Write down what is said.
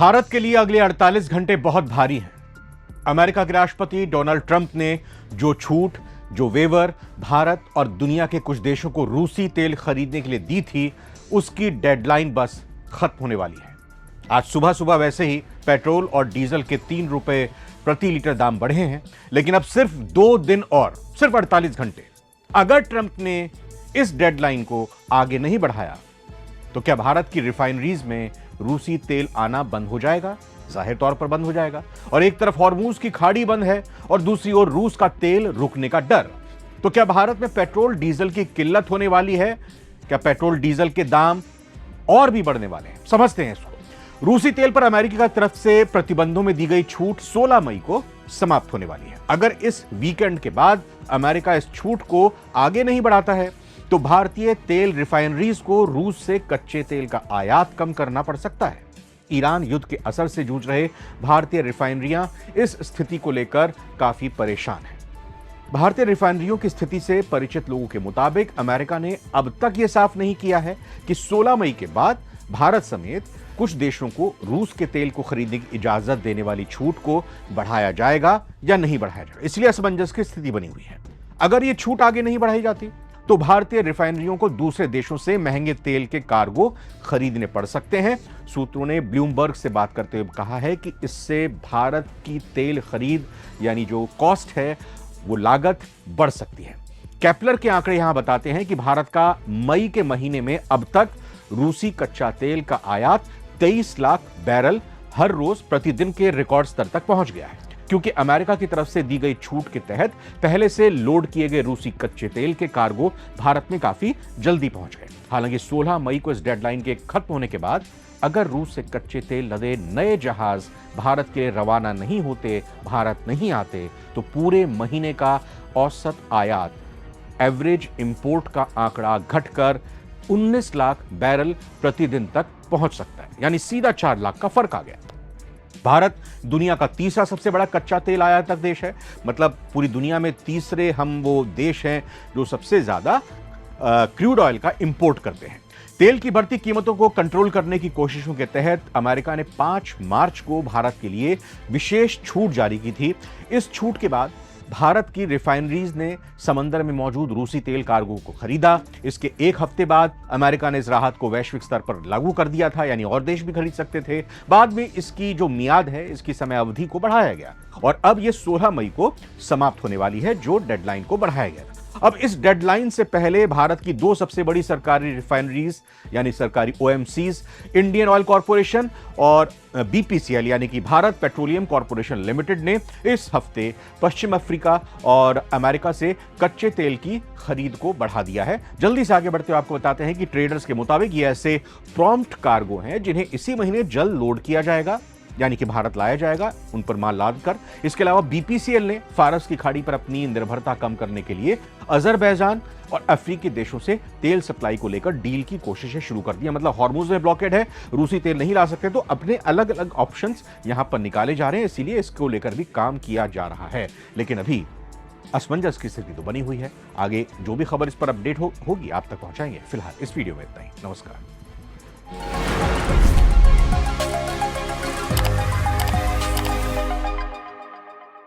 भारत के लिए अगले 48 घंटे बहुत भारी हैं। अमेरिका के राष्ट्रपति डोनाल्ड ट्रंप ने जो छूट, जो वेवर भारत और दुनिया के कुछ देशों को रूसी तेल खरीदने के लिए दी थी, उसकी डेडलाइन बस खत्म होने वाली है। आज सुबह सुबह वैसे ही पेट्रोल और डीजल के 3 रुपए प्रति लीटर दाम बढ़े हैं, लेकिन अब सिर्फ 2 दिन और सिर्फ 48 घंटे। अगर ट्रंप ने इस डेडलाइन को आगे नहीं बढ़ाया तो क्या भारत की रिफाइनरीज में रूसी तेल आना बंद हो जाएगा? जाहिर तौर पर बंद हो जाएगा। और एक तरफ हॉर्मूज की खाड़ी बंद है और दूसरी ओर रूस का तेल रुकने का डर। तो क्या भारत में पेट्रोल डीजल की किल्लत होने वाली है? क्या पेट्रोल डीजल के दाम और भी बढ़ने वाले हैं? समझते हैं इसको। रूसी तेल पर अमेरिका की तरफ से प्रतिबंधों में दी गई छूट 16 मई को समाप्त होने वाली है। अगर इस वीकेंड के बाद अमेरिका इस छूट को आगे नहीं बढ़ाता है तो भारतीय तेल रिफाइनरीज को रूस से कच्चे तेल का आयात कम करना पड़ सकता है। ईरान युद्ध के असर से जूझ रहे भारतीय रिफाइनरियां इस स्थिति को लेकर काफी परेशान हैं। भारतीय रिफाइनरियों की स्थिति से परिचित लोगों के मुताबिक अमेरिका ने अब तक यह साफ नहीं किया है कि 16 मई के बाद भारत समेत कुछ देशों को रूस के तेल को खरीदने की इजाजत देने वाली छूट को बढ़ाया जाएगा या नहीं बढ़ाया जाएगा। इसलिए असमंजस की स्थिति बनी हुई है। अगर यह छूट आगे नहीं बढ़ाई जाती तो भारतीय रिफाइनरियों को दूसरे देशों से महंगे तेल के कार्गो खरीदने पड़ सकते हैं। सूत्रों ने ब्लूमबर्ग से बात करते हुए कहा है कि इससे भारत की तेल खरीद यानी जो कॉस्ट है वो लागत बढ़ सकती है। केपलर के आंकड़े यहां बताते हैं कि भारत का मई के महीने में अब तक रूसी कच्चा तेल का आयात 23 लाख बैरल हर रोज प्रतिदिन के रिकॉर्ड स्तर तक पहुंच गया है, क्योंकि अमेरिका की तरफ से दी गई छूट के तहत पहले से लोड किए गए रूसी कच्चे तेल के कार्गो भारत में काफी जल्दी पहुंच गए। हालांकि 16 मई को इस डेडलाइन के खत्म होने के बाद अगर रूस से कच्चे तेल लदे नए जहाज भारत के रवाना नहीं होते, भारत नहीं आते, तो पूरे महीने का औसत आयात एवरेज इंपोर्ट का आंकड़ा घटकर 19 लाख बैरल प्रतिदिन तक पहुंच सकता है। यानी सीधा 4 लाख का फर्क आ गया। भारत दुनिया का तीसरा सबसे बड़ा कच्चा तेल आयातक देश है। मतलब पूरी दुनिया में तीसरे हम वो देश हैं जो सबसे ज्यादा क्रूड ऑयल का इंपोर्ट करते हैं। तेल की बढ़ती कीमतों को कंट्रोल करने की कोशिशों के तहत अमेरिका ने 5 मार्च को भारत के लिए विशेष छूट जारी की थी। इस छूट के बाद भारत की रिफाइनरीज ने समंदर में मौजूद रूसी तेल कार्गो को खरीदा। इसके एक हफ्ते बाद अमेरिका ने इस राहत को वैश्विक स्तर पर लागू कर दिया था, यानी और देश भी खरीद सकते थे। बाद में इसकी जो मियाद है, इसकी समय अवधि को बढ़ाया गया और अब यह 16 मई को समाप्त होने वाली है, जो डेडलाइन को बढ़ाया गया। अब इस डेडलाइन से पहले भारत की 2 सबसे बड़ी सरकारी रिफाइनरीज यानी सरकारी ओएमसीज, इंडियन ऑयल कॉर्पोरेशन और बीपीसीएल यानी कि भारत पेट्रोलियम कॉर्पोरेशन लिमिटेड ने इस हफ्ते पश्चिम अफ्रीका और अमेरिका से कच्चे तेल की खरीद को बढ़ा दिया है। जल्दी से आगे बढ़ते हुए आपको बताते हैं कि ट्रेडर्स के मुताबिक ये ऐसे प्रॉम्प्ट कार्गो हैं जिन्हें इसी महीने जल्द लोड किया जाएगा, यानी कि भारत लाया जाएगा उन पर माल लाद कर। इसके अलावा बीपीसीएल ने फारस की खाड़ी पर अपनी निर्भरता कम करने के लिए अजरबैजान और अफ्रीकी देशों से तेल सप्लाई को लेकर डील की कोशिशें शुरू कर दी। मतलब हॉर्मुज में ब्लॉकेड है, रूसी तेल नहीं ला सकते, तो अपने अलग अलग ऑप्शंस यहां पर निकाले जा रहे हैं। इसीलिए इसको लेकर भी काम किया जा रहा है। लेकिन अभी असमंजस की स्थिति तो बनी हुई है। आगे जो भी खबर इस पर अपडेट होगी आप तक पहुंचाएंगे। फिलहाल इस वीडियो में इतना ही। नमस्कार।